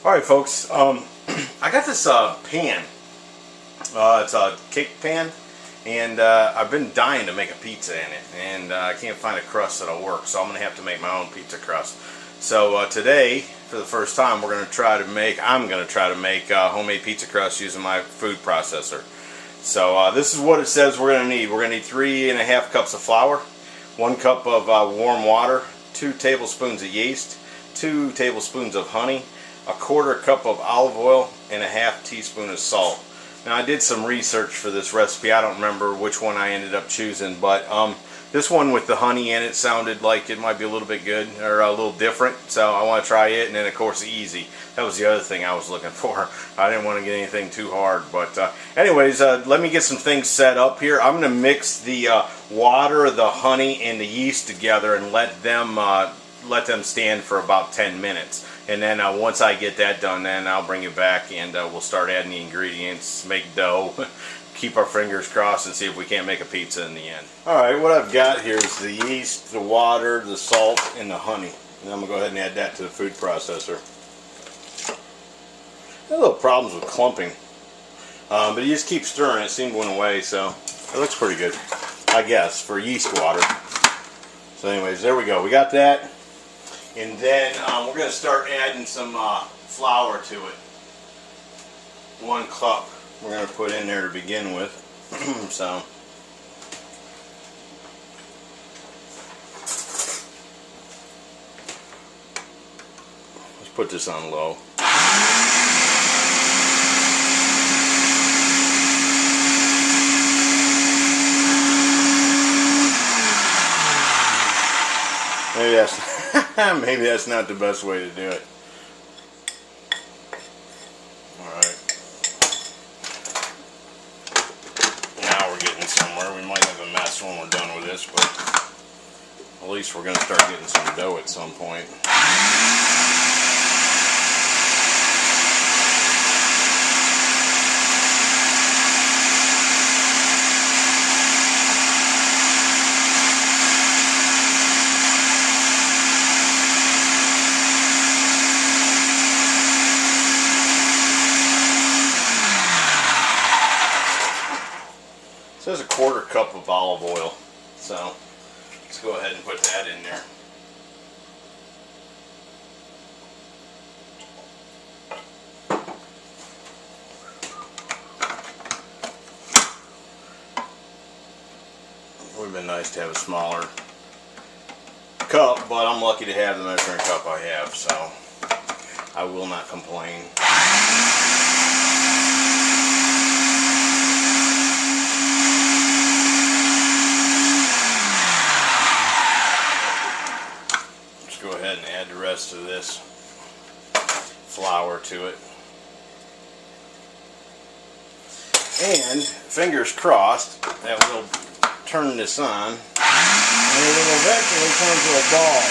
Alright folks, I got this pan. It's a cake pan, and I've been dying to make a pizza in it, and I can't find a crust that'll work, so I'm going to have to make my own pizza crust. So today, for the first time, I'm going to try to make homemade pizza crust using my food processor. So this is what it says we're going to need. We're going to need 3½ cups of flour, 1 cup of warm water, 2 tablespoons of yeast, 2 tablespoons of honey, 1/4 cup of olive oil, and 1/2 teaspoon of salt. Now I did some research for this recipe. I don't remember which one I ended up choosing, but this one with the honey in it sounded like it might be a little bit good, or a little different, so I want to try it. And then of course easy. That was the other thing I was looking for. I didn't want to get anything too hard, but anyways, let me get some things set up here. I'm going to mix the water, the honey, and the yeast together and let them stand for about 10 minutes. And then once I get that done, then I'll bring it back and we'll start adding the ingredients, make dough, keep our fingers crossed, and see if we can't make a pizza in the end. Alright, what I've got here is the yeast, the water, the salt, and the honey. And I'm going to go ahead and add that to the food processor. Got a little problems with clumping, but you just keep stirring, it seemed went away, so it looks pretty good, I guess, for yeast water. So anyways, there we go, we got that. And then we're going to start adding some flour to it. 1 cup we're going to put in there to begin with. So let's put this on low. Maybe that's not the best way to do it. Alright. Now we're getting somewhere. We might have a mess when we're done with this, but at least we're going to start getting some dough at some point. It says 1/4 cup of olive oil, so let's go ahead and put that in there. It would have been nice to have a smaller cup, but I'm lucky to have the measuring cup I have, so I will not complain. Go ahead and add the rest of this flour to it. And fingers crossed that we'll turn this on and it will eventually turn to a ball.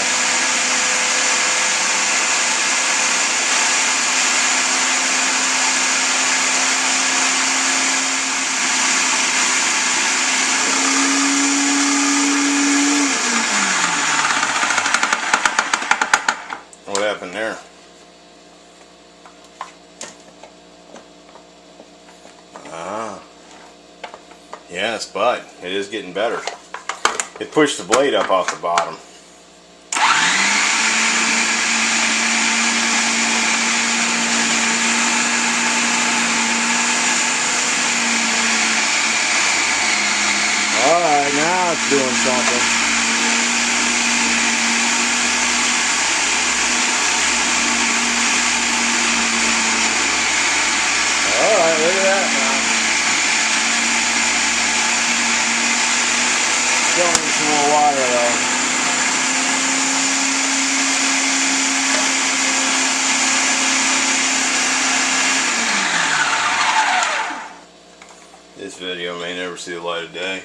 What happened there? Yes, but it is getting better. It pushed the blade up off the bottom. Alright, now it's doing something. Alright, look at that now. Still need some more water though. This video may never see the light of day.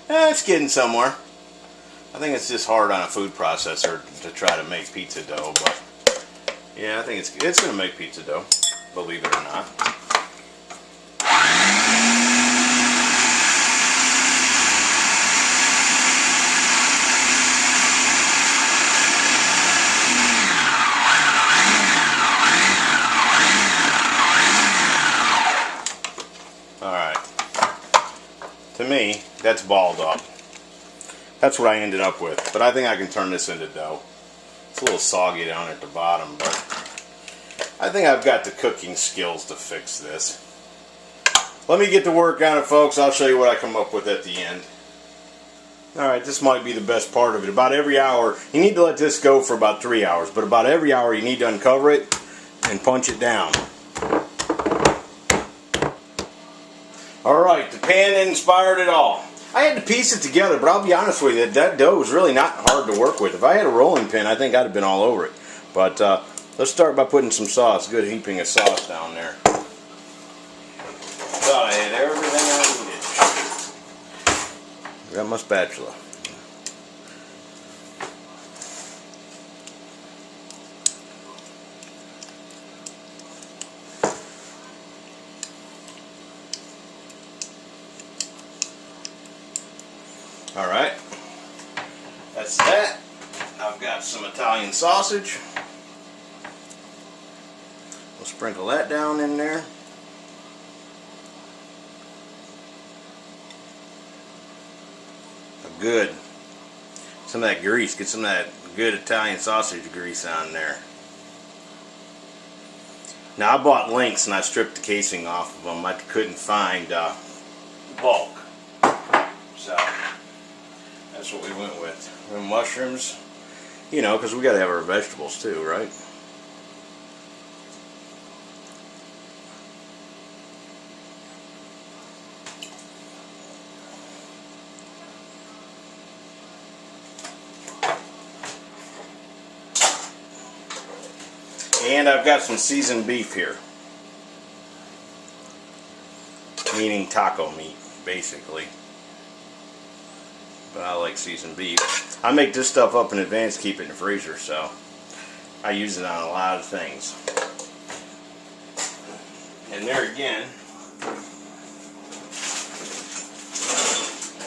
It's getting somewhere. I think it's just hard on a food processor to try to make pizza dough, but yeah, I think it's going to make pizza dough, believe it or not. that's balled up. That's what I ended up with. But I think I can turn this into dough. It's a little soggy down at the bottom, but I think I've got the cooking skills to fix this. Let me get to work on it, folks. I'll show you what I come up with at the end. Alright, this might be the best part of it. About every hour, you need to let this go for about 3 hours, but about every hour you need to uncover it and punch it down. Alright, the pan inspired it all. I had to piece it together, but I'll be honest with you, that dough was really not hard to work with. If I had a rolling pin, I think I'd have been all over it. But let's start by putting some sauce, good heaping of sauce down there. Thought I had everything I needed. I got my spatula. Alright, that's that. I've got some Italian sausage. We'll sprinkle that down in there. Good. Some of that grease. Get some of that good Italian sausage grease on there. Now I bought links and I stripped the casing off of them. I couldn't find bulk. So that's what we went with. And mushrooms, you know, because we got to have our vegetables too, right? And I've got some seasoned beef here. Meaning taco meat, basically. But I like seasoned beef. I make this stuff up in advance, keep it in the freezer, so I use it on a lot of things. And there again, I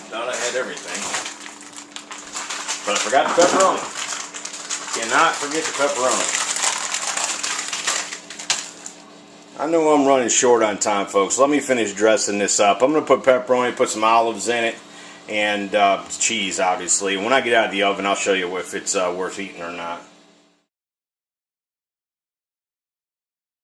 thought I had everything. But I forgot the pepperoni. Cannot forget the pepperoni. I know I'm running short on time, folks. Let me finish dressing this up. I'm going to put pepperoni, put some olives in it, and cheese, obviously. When I get out of the oven, I'll show you if it's worth eating or not.